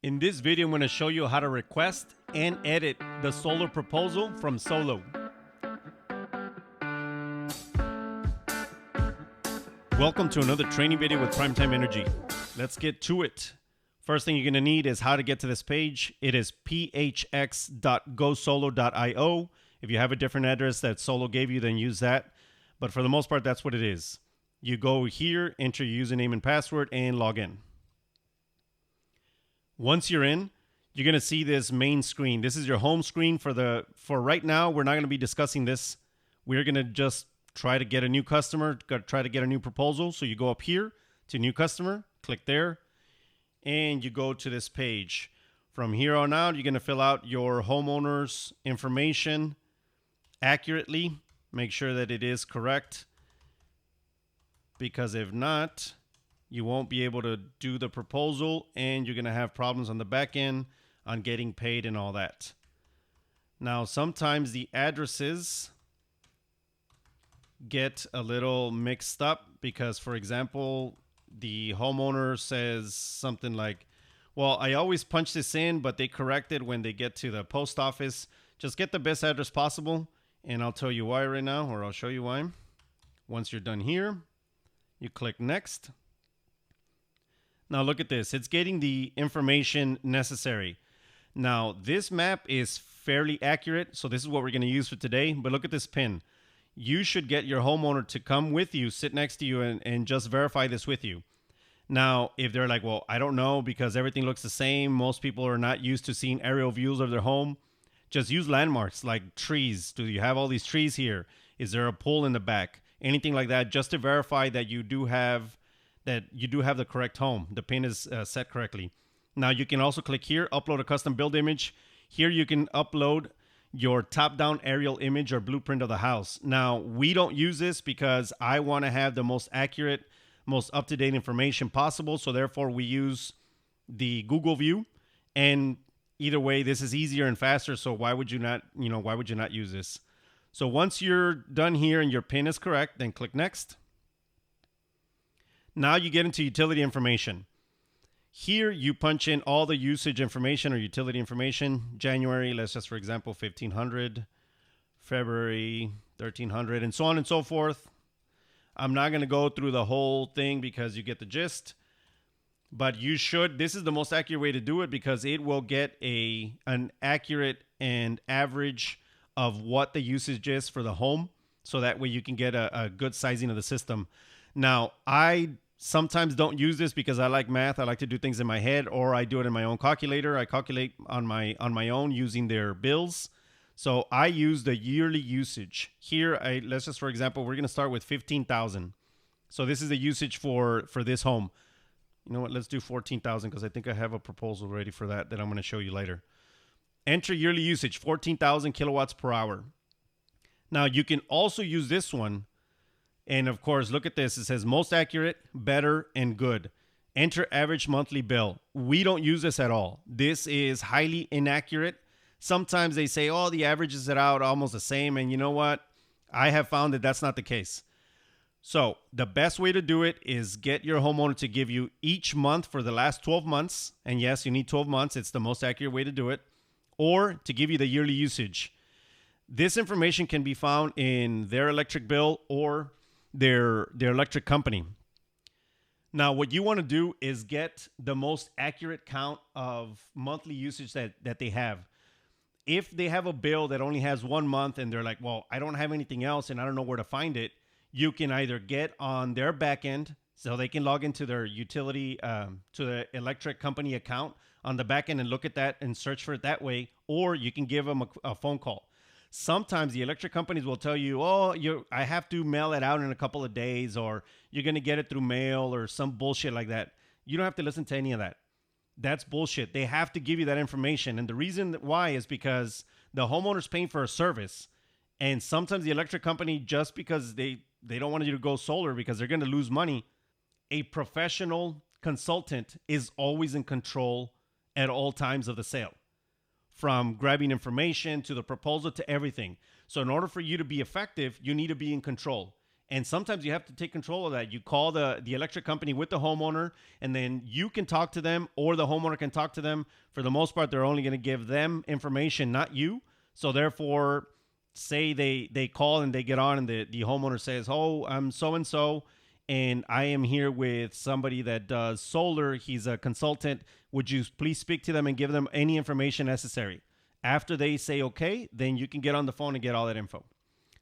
In this video, I'm going to show you how to request and edit the solar proposal from Solo. Welcome to another training video with Primetime Energy. Let's get to it. First thing you're going to need is how to get to this page. It is phx.gosolo.io. If you have a different address that Solo gave you, then use that. But for the most part, that's what it is. You go here, enter your username and password, and log in. Once you're in, you're going to see this main screen. This is your home screen for right now. We're not going to be discussing this. We're going to just try to get a new customer, try to get a new proposal. So you go up here to new customer, click there, and you go to this page. From here on out, you're going to fill out your homeowner's information accurately. Make sure that it is correct, because if not, you won't be able to do the proposal and you're going to have problems on the back end on getting paid and all that. Now, sometimes the addresses get a little mixed up because, for example, the homeowner says something like, well, I always punch this in, but they correct it when they get to the post office. Just get the best address possible, and I'll tell you why right now, or I'll show you why. Once you're done here, you click next. Now look at this. It's getting the information necessary. Now this map is fairly accurate, so this is what we're going to use for today. But look at this pin. You should get your homeowner to come with you, sit next to you, and just verify this with you. Now, if they're like, well, I don't know because everything looks the same. Most people are not used to seeing aerial views of their home. Just use landmarks like trees. Do you have all these trees here? Is there a pool in the back? Anything like that, just to verify that you do have the correct home. The pin is set correctly. Now you can also click here, upload a custom build image. Here you can upload your top-down aerial image or blueprint of the house. Now we don't use this because I want to have the most accurate, most up-to-date information possible. So therefore we use the Google view. And either way, this is easier and faster. So why would you not use this? So once you're done here and your pin is correct, then click next. Now you get into utility information. Here you punch in all the usage information or utility information. January, let's just, for example, 1500, February, 1300, and so on and so forth. I'm not going to go through the whole thing because you get the gist. But you should. This is the most accurate way to do it because it will get an accurate and average of what the usage is for the home. So that way you can get a good sizing of the system. Now, I sometimes don't use this because I like math. I like to do things in my head, or I do it in my own calculator. I calculate on my own using their bills. So I use the yearly usage. Here, let's just, for example, we're going to start with 15,000. So this is the usage for this home. You know what? Let's do 14,000 because I think I have a proposal ready for that I'm going to show you later. Enter yearly usage, 14,000 kilowatts per hour. Now, you can also use this one. And of course, look at this. It says most accurate, better, and good. Enter average monthly bill. We don't use this at all. This is highly inaccurate. Sometimes they say, oh, the averages are out almost the same. And you know what? I have found that that's not the case. So the best way to do it is get your homeowner to give you each month for the last 12 months. And yes, you need 12 months. It's the most accurate way to do it. Or to give you the yearly usage. This information can be found in their electric bill or their electric company. Now, what you want to do is get the most accurate count of monthly usage that they have. If they have a bill that only has 1 month and they're like, well, I don't have anything else and I don't know where to find it, you can either get on their backend so they can log into their utility, to the electric company account on the backend and look at that and search for it that way, or you can give them a phone call. Sometimes the electric companies will tell you, oh, I have to mail it out in a couple of days, or you're going to get it through mail or some bullshit like that. You don't have to listen to any of that. That's bullshit. They have to give you that information. And the reason why is because the homeowner's paying for a service. And sometimes the electric company, just because they don't want you to go solar because they're going to lose money, a professional consultant is always in control at all times of the sale. From grabbing information to the proposal to everything. So in order for you to be effective, you need to be in control. And sometimes you have to take control of that. You call the electric company with the homeowner, and then you can talk to them or the homeowner can talk to them. For the most part, they're only going to give them information, not you. So therefore, say they call and they get on and the homeowner says, oh, I'm so-and-so, and I am here with somebody that does solar. He's a consultant. Would you please speak to them and give them any information necessary? After they say okay, then you can get on the phone and get all that info.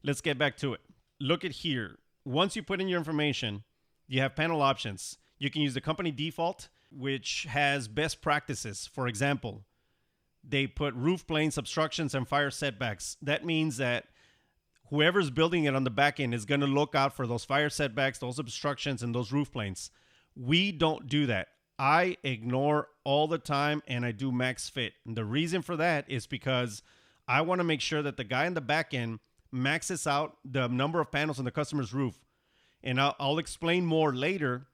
Let's get back to it. Look at here. Once you put in your information, you have panel options. You can use the company default, which has best practices. For example, they put roof planes, obstructions, and fire setbacks. That means that whoever's building it on the back end is going to look out for those fire setbacks, those obstructions, and those roof planes. We don't do that. I ignore all the time, and I do max fit. And the reason for that is because I want to make sure that the guy in the back end maxes out the number of panels on the customer's roof. And I'll explain more later,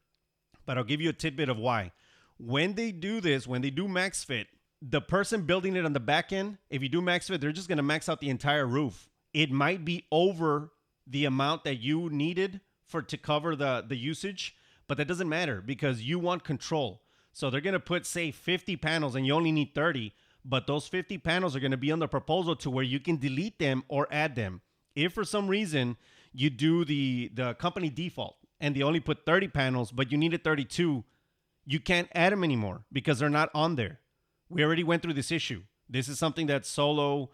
but I'll give you a tidbit of why. When they do this, when they do max fit, the person building it on the back end, if you do max fit, they're just going to max out the entire roof. It might be over the amount that you needed to cover the usage, but that doesn't matter because you want control. So they're going to put, say, 50 panels and you only need 30, but those 50 panels are going to be on the proposal to where you can delete them or add them. If for some reason you do the company default and they only put 30 panels, but you needed 32, you can't add them anymore because they're not on there. We already went through this issue. This is something that Solo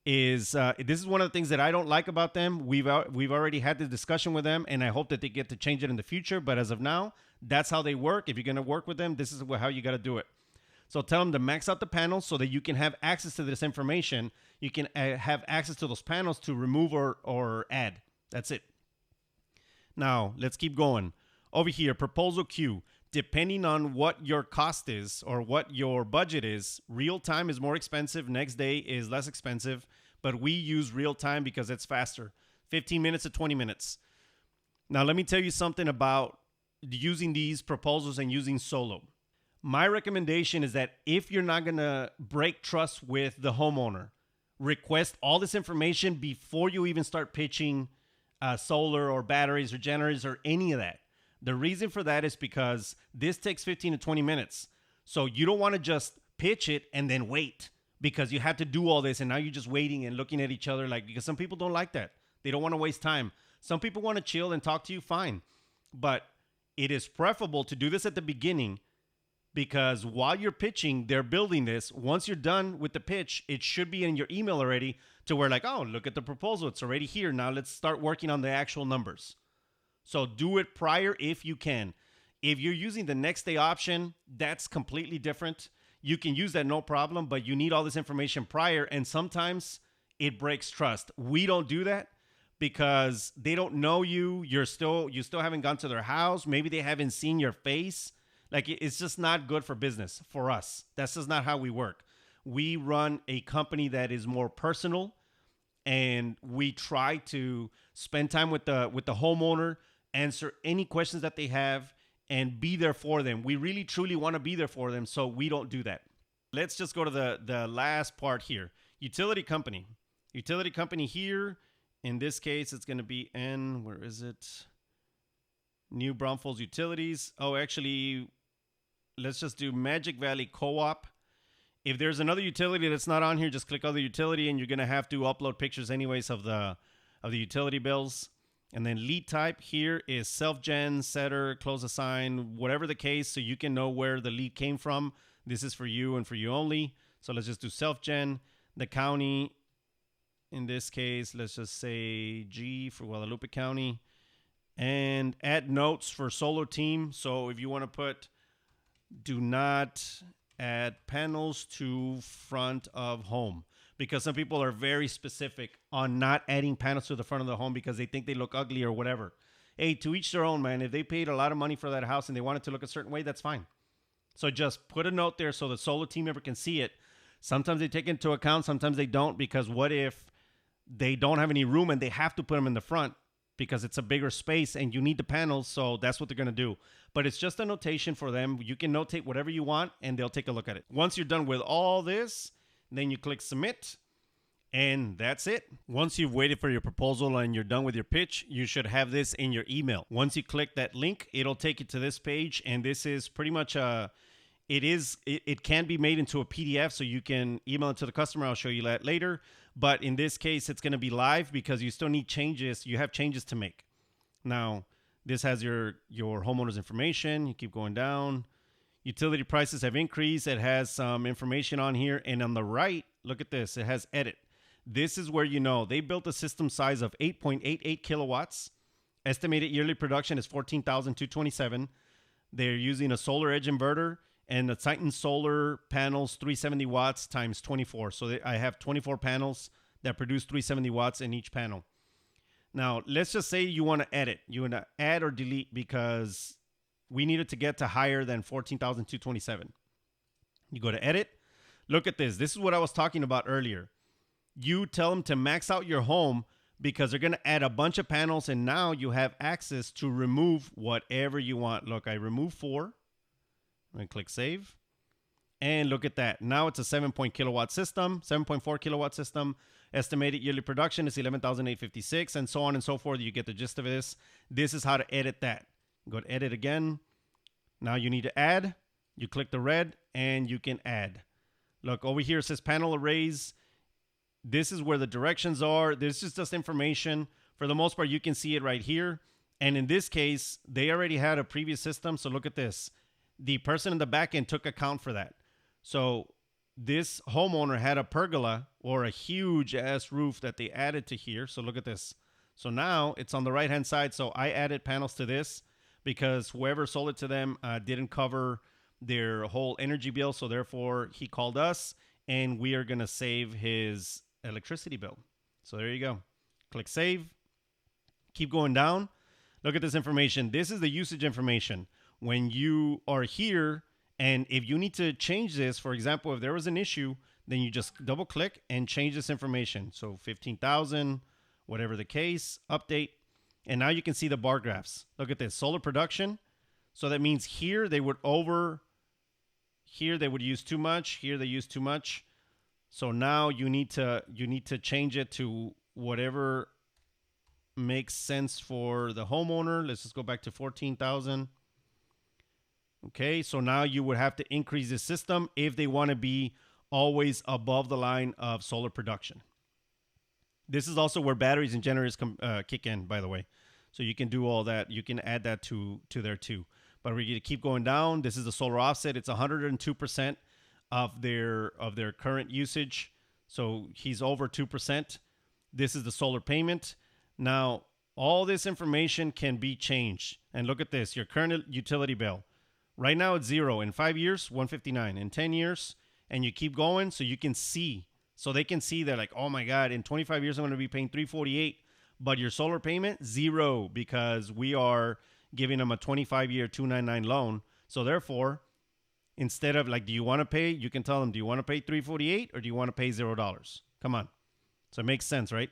is, this is one of the things that I don't like about them. We've already had the discussion with them, and I hope that they get to change it in the future. But as of now, that's how they work. If you're going to work with them, this is how you got to do it. So tell them to max out the panels so that you can have access to this information. You can have access to those panels to remove or add. That's it. Now, let's keep going. Over here, proposal queue. Depending on what your cost is or what your budget is, real time is more expensive. Next day is less expensive. But we use real time because it's faster. 15 minutes to 20 minutes. Now, let me tell you something about using these proposals and using Solo. My recommendation is that if you're not going to break trust with the homeowner, request all this information before you even start pitching solar or batteries or generators or any of that. The reason for that is because this takes 15 to 20 minutes. So you don't want to just pitch it and then wait because you have to do all this and now you're just waiting and looking at each other because some people don't like that. They don't want to waste time. Some people want to chill and talk to you, fine. But it is preferable to do this at the beginning because while you're pitching, they're building this. Once you're done with the pitch, it should be in your email already to where oh, look at the proposal. It's already here. Now let's start working on the actual numbers. So do it prior if you can. If you're using the next day option, that's completely different. You can use that no problem, but you need all this information prior. And sometimes it breaks trust. We don't do that because they don't know you. You still haven't gone to their house. Maybe they haven't seen your face. It's just not good for business for us. That's just not how we work. We run a company that is more personal, and we try to spend time with the homeowner, answer any questions that they have, and be there for them. We really, truly want to be there for them, so we don't do that. Let's just go to the last part here. Utility company. Utility company here. In this case, it's going to be where is it? New Braunfels Utilities. Oh, actually, let's just do Magic Valley Co-op. If there's another utility that's not on here, just click other utility, and you're going to have to upload pictures anyways of the utility bills. And then lead type here is self-gen, setter, close assign, whatever the case, so you can know where the lead came from. This is for you and for you only. So let's just do self-gen. The county, in this case, let's just say G for Guadalupe County. And add notes for solar team. So if you want to put, do not add panels to front of home, because some people are very specific on not adding panels to the front of the home because they think they look ugly or whatever. Hey, to each their own, man. If they paid a lot of money for that house and they want it to look a certain way, that's fine. So just put a note there so the solar team member can see it. Sometimes they take it into account, sometimes they don't, because what if they don't have any room and they have to put them in the front because it's a bigger space and you need the panels, so that's what they're going to do. But it's just a notation for them. You can notate whatever you want and they'll take a look at it. Once you're done with all this, then you click submit, And that's it. Once you've waited for your proposal and you're done with your pitch, you should have this in your email. Once you click that link, it'll take you to this page. And this is pretty much it can be made into a PDF, so you can email it to the customer. I'll show you that later. But in this case, it's going to be live because you still need changes. You have changes to make. Now, this has your homeowner's information. You keep going down. Utility prices have increased. It has some information on here. And on the right, look at this. It has edit. This is where you know they built a system size of 8.88 kilowatts. Estimated yearly production is 14,227. They're using a solar edge inverter and the Titan solar panels, 370 watts times 24. So I have 24 panels that produce 370 watts in each panel. Now, let's just say you want to edit. You want to add or delete because we needed to get to higher than 14,227. You go to edit. Look at this. This is what I was talking about earlier. You tell them to max out your home because they're going to add a bunch of panels, and now you have access to remove whatever you want. Look, I remove 4. I'm going to click save. And look at that. Now it's a 7.4 kilowatt system. Estimated yearly production is 11,856, and so on and so forth. You get the gist of this. This is how to edit that. Go to edit again. Now you need to add. You click the red, and you can add. Look, over here it says panel arrays. This is where the directions are. This is just information. For the most part, you can see it right here. And in this case, they already had a previous system. So look at this. The person in the back end took account for that. So this homeowner had a pergola or a huge ass roof that they added to here. So look at this. So now it's on the right hand side. So I added panels to this because whoever sold it to them didn't cover their whole energy bill. So therefore he called us and we are going to save his electricity bill. So there you go. Click save. Keep going down. Look at this information. This is the usage information. When you are here and if you need to change this, for example, if there was an issue, then you just double click and change this information. So 15,000, whatever the case, update. And now you can see the bar graphs. Look at this, solar production. So that means here they would use too much. Here they use too much. So now you need to change it to whatever makes sense for the homeowner. Let's just go back to 14,000. Okay, so now you would have to increase the system if they want to be always above the line of solar production. This is also where batteries and generators kick in, by the way. So you can do all that. You can add that to there too. But we're going to keep going down. This is the solar offset. It's 102% of their current usage. So he's over 2%. This is the solar payment. Now, all this information can be changed. And look at this, your current utility bill. Right now it's 0. In 5 years, 159. In 10 years, and you keep going so you can see. So they can see that like, oh my God, in 25 years I'm going to be paying 348. But your solar payment, 0, because we are giving them a 25-year 299 loan. So therefore, instead of like, do you want to pay? You can tell them, do you want to pay 348 or do you want to pay $0? Come on. So it makes sense, right?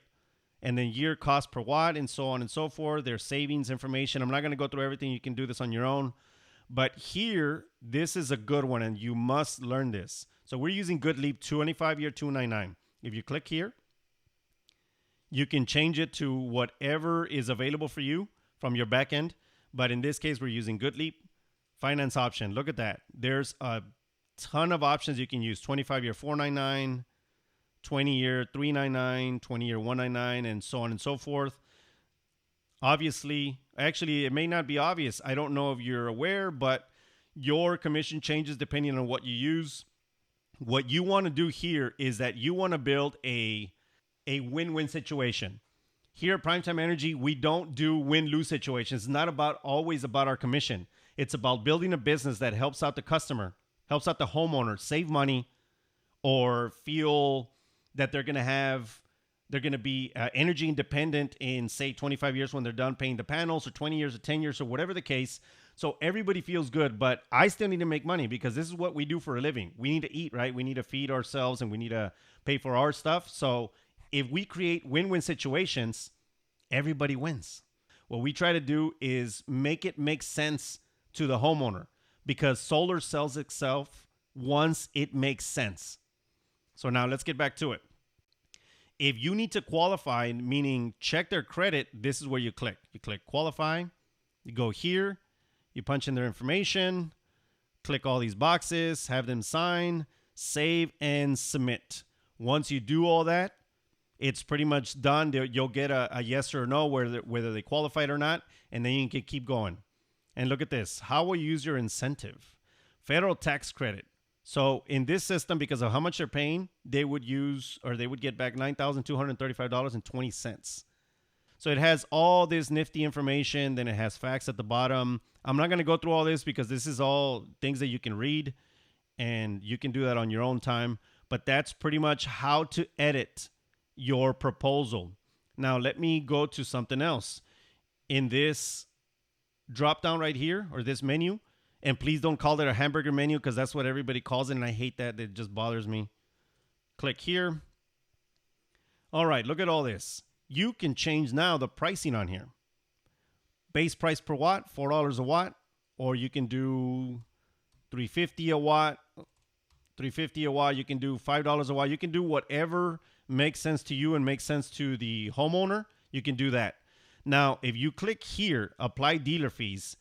And then year cost per watt and so on and so forth. Their savings information. I'm not going to go through everything. You can do this on your own. But here, this is a good one, and you must learn this. So we're using GoodLeap 25-year 299. If you click here, you can change it to whatever is available for you from your backend. But in this case, we're using GoodLeap. Finance option. Look at that. There's a ton of options you can use. 25-year 499, 20-year 399, 20-year 199, and so on and so forth. Obviously, actually, it may not be obvious. I don't know if you're aware, but your commission changes depending on what you use. What you want to do here is that you want to build a win-win situation. Here at Primetime Energy, we don't do win-lose situations. It's not always about our commission. It's about building a business that helps out the customer, helps out the homeowner, save money, or feel that they're going to be energy independent in, say, 25 years when they're done paying the panels, or 20 years or 10 years or whatever the case. So everybody feels good, but I still need to make money because this is what we do for a living. We need to eat, right? We need to feed ourselves and we need to pay for our stuff. So if we create win-win situations, everybody wins. What we try to do is make it make sense to the homeowner because solar sells itself once it makes sense. So now let's get back to it. If you need to qualify, meaning check their credit, this is where you click. You click qualify, you go here, you punch in their information, click all these boxes, have them sign, save, and submit. Once you do all that, it's pretty much done. You'll get a yes or no, whether they qualified or not, and then you can keep going. And look at this. How will you use your incentive? Federal tax credit. So in this system, because of how much they're paying, they would get back $9,235.20. So it has all this nifty information. Then it has facts at the bottom. I'm not going to go through all this because this is all things that you can read, and you can do that on your own time. But that's pretty much how to edit your proposal. Now, let me go to something else. In this drop down right here, or this menu, and please don't call it a hamburger menu because that's what everybody calls it, and I hate that. It just bothers me. Click here. All right, look at all this. You can change now the pricing on here. Base price per watt, $4 a watt, or you can do $3.50 a watt, $3.50 a watt. You can do $5 a watt. You can do whatever makes sense to you and makes sense to the homeowner. You can do that. Now, if you click here, apply dealer fees,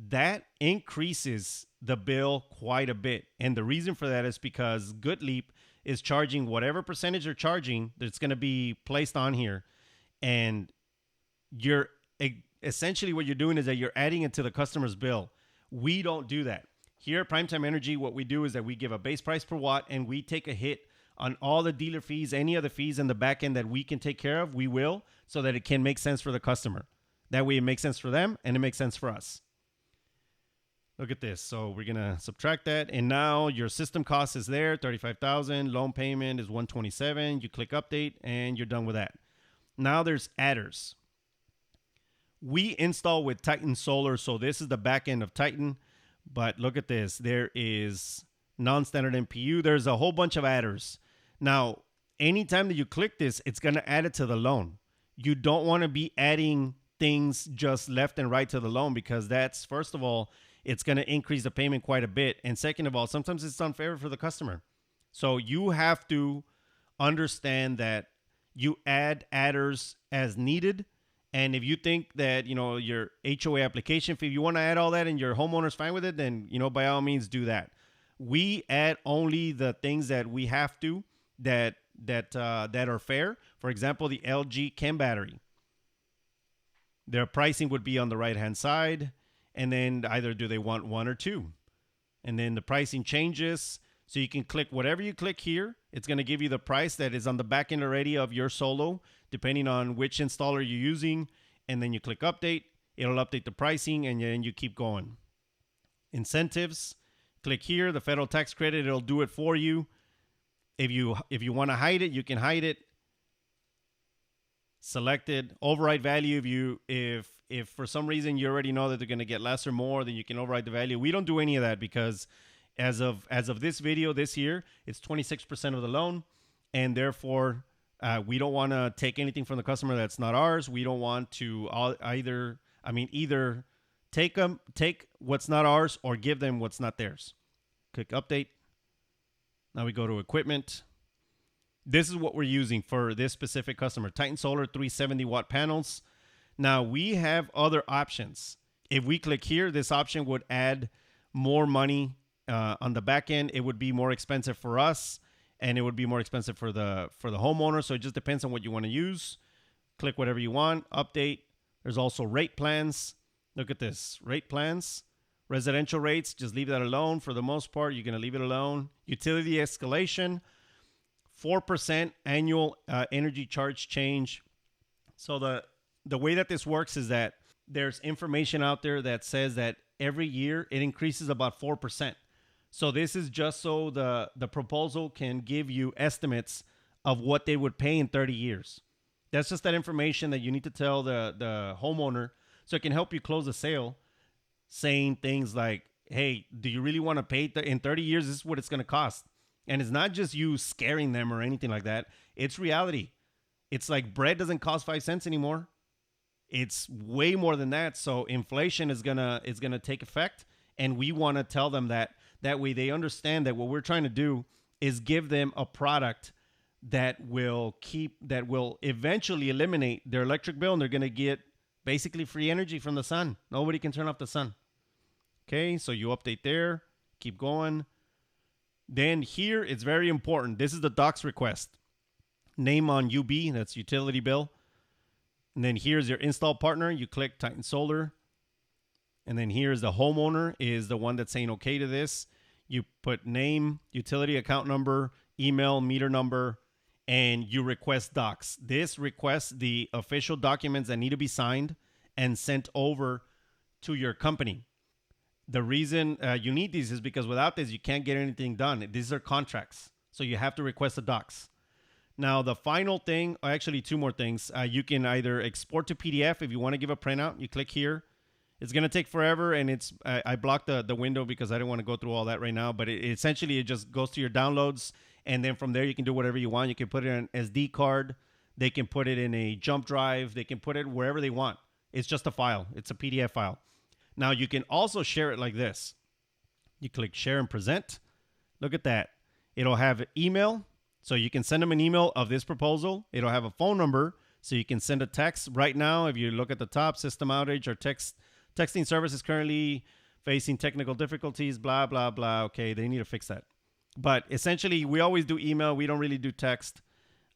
that increases the bill quite a bit. And the reason for that is because GoodLeap is charging whatever percentage they're charging that's going to be placed on here. And you're essentially what you're doing is that you're adding it to the customer's bill. We don't do that. Here at Primetime Energy, what we do is that we give a base price per watt, and we take a hit on all the dealer fees, any other fees in the back end that we can take care of, we will, so that it can make sense for the customer. That way it makes sense for them and it makes sense for us. Look at this. So we're going to subtract that. And now your system cost is there, $35,000. Loan payment is $127,000. You click update and you're done with that. Now there's adders. We install with Titan Solar. So this is the back end of Titan. But look at this. There is non-standard MPU. There's a whole bunch of adders. Now, anytime that you click this, it's going to add it to the loan. You don't want to be adding things just left and right to the loan because that's, first of all, it's going to increase the payment quite a bit. And second of all, sometimes it's unfair for the customer. So you have to understand that you add adders as needed. And if you think that, your HOA application fee, if you want to add all that and your homeowner's fine with it, then, by all means do that. We add only the things that we have to that are fair. For example, the LG Chem battery. Their pricing would be on the right-hand side. And then either do they want one or two. And then the pricing changes. So you can click whatever you click here. It's going to give you the price that is on the back end already of your solo, depending on which installer you're using. And then you click update. It'll update the pricing and then you keep going. Incentives. Click here. The federal tax credit, it'll do it for you. If you want to hide it, you can hide it. Selected. Override value. If for some reason you already know that they're going to get less or more, then you can override the value. We don't do any of that because as of this video this year, it's 26% of the loan. And therefore, we don't want to take anything from the customer that's not ours. We don't want to either take what's not ours or give them what's not theirs. Click update. Now we go to equipment. This is what we're using for this specific customer. Titan Solar 370 watt panels. Now we have other options. If we click here, this option would add more money on the back end. It would be more expensive for us and it would be more expensive for the homeowner. So it just depends on what you want to use. Click whatever you want, update. There's also rate plans. Look at this, rate plans. Residential rates, just leave that alone. For the most part, you're going to leave it alone. Utility escalation, 4% annual energy charge change. So the way that this works is that there's information out there that says that every year it increases about 4%. So this is just so the proposal can give you estimates of what they would pay in 30 years. That's just that information that you need to tell the homeowner so it can help you close the sale, saying things like, hey, do you really want to pay in 30 years? This is what it's going to cost. And it's not just you scaring them or anything like that. It's reality. It's like bread doesn't cost 5 cents anymore. It's way more than that. So inflation is gonna take effect, and we want to tell them that way they understand that what we're trying to do is give them a product that will eventually eliminate their electric bill, and they're going to get basically free energy from the sun. Nobody can turn off the sun. Okay, so you update there, keep going. Then here, it's very important. This is the docs request. Name on UB, that's utility bill. And then here's your install partner. You click Titan Solar. And then here's the homeowner is the one that's saying okay to this. You put name, utility account number, email, meter number, and you request docs. This requests the official documents that need to be signed and sent over to your company. The reason you need these is because without this, you can't get anything done. These are contracts. So you have to request the docs. Now, the final thing, actually two more things. You can either export to PDF if you want to give a printout. You click here. It's going to take forever, and I blocked the window because I didn't want to go through all that right now. But essentially, it just goes to your downloads, and then from there, you can do whatever you want. You can put it in an SD card. They can put it in a jump drive. They can put it wherever they want. It's just a file. It's a PDF file. Now, you can also share it like this. You click Share and Present. Look at that. It'll have email, so you can send them an email of this proposal. It'll have a phone number, so you can send a text. Right now, if you look at the top, system outage or texting service is currently facing technical difficulties, blah, blah, blah. Okay, they need to fix that. But essentially, we always do email. We don't really do text.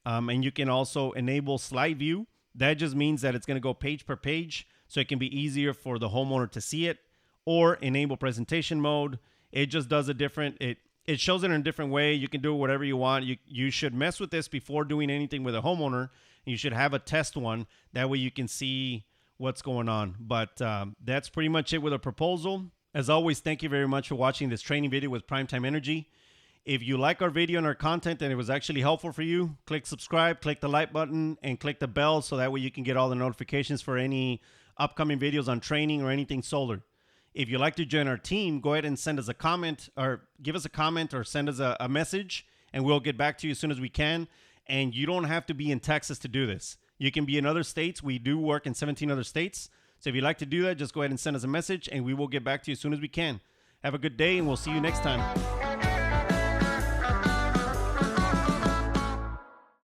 And you can also enable slide view. That just means that it's going to go page per page, so it can be easier for the homeowner to see it, or enable presentation mode. It just does a different, it shows it in a different way. You can do whatever you want. You should mess with this before doing anything with a homeowner. You should have a test one. That way you can see what's going on. But that's pretty much it with a proposal. As always, thank you very much for watching this training video with Primetime Energy. If you like our video and our content and it was actually helpful for you, click subscribe, click the like button, and click the bell so that way you can get all the notifications for any upcoming videos on training or anything solar. If you'd like to join our team, go ahead and send us a comment, or give us a comment, or send us a message, and we'll get back to you as soon as we can. And you don't have to be in Texas to do this. You can be in other states. We do work in 17 other states. So if you'd like to do that, just go ahead and send us a message, and we will get back to you as soon as we can. Have a good day, and we'll see you next time.